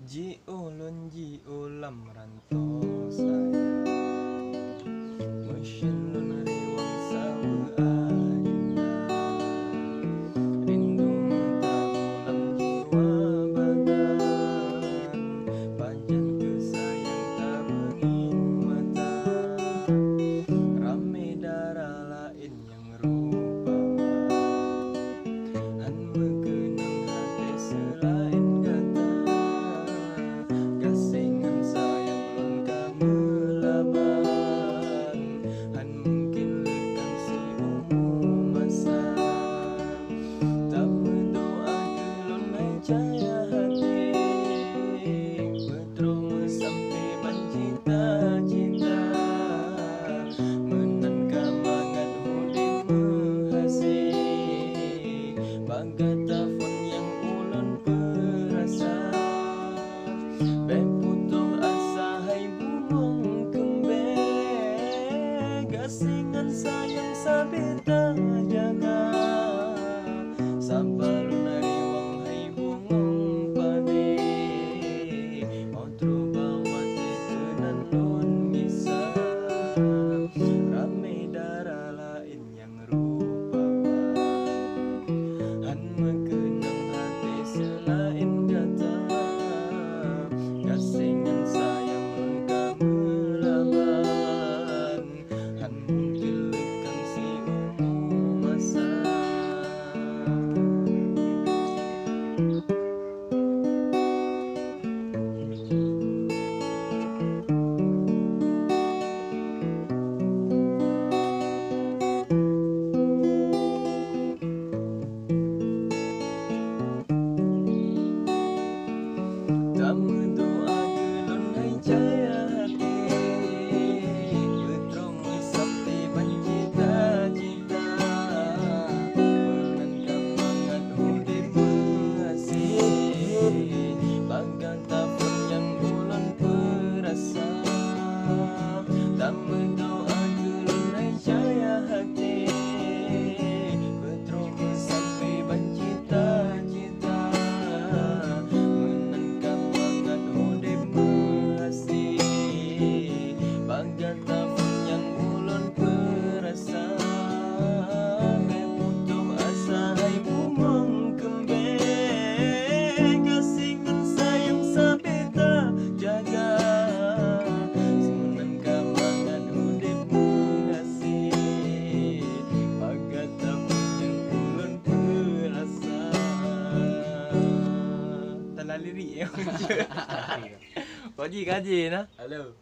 Ji ulun ji ulam rantau sayang Mesin lun riwang sawa ayuna Rindu mentah ulam jiwa badan Panjang kesayang tak mengin mata Rame darah lain yang rupawan Han mengenang hati selain kata Gasingan sayang lon kamu laban Han mungkin lekang si umum masa Tak berdoa kelon hai cahaya hati Berterima sampai mencita-cita Menangkan mangat hulip menghasil Bangga telefon yang ulun perasa Beputuh asa hai bumong kembang Gasingan sayang sabita jaga Sambalun ariwang hai bumong pade Otro bawa tetenan lun bisa Rame darah lain yang rupawan Han mengenang hati selain kata Gasingan sayang lon kamu laban Han mungkin lekang si umum masa Tak berdoa gelon hai cahaya hati Berterima sampai mencita-cita Menangkan mangat hulip berhasil Bangga telefon yang ulun perasa Tak berdoa gelon hai cahaya hati Berterima sampai mencita-cita Menangkan mangat hulip berhasil Bangga telefon yang ulun perasa Beputuh asa hai bumong kembang Gasingan sayang sabita jaga Menangkan mangat hulip berhasil Bangga telefon yang ulun perasa Tak lah lirik ya Pak Ji kaji nah. Halo.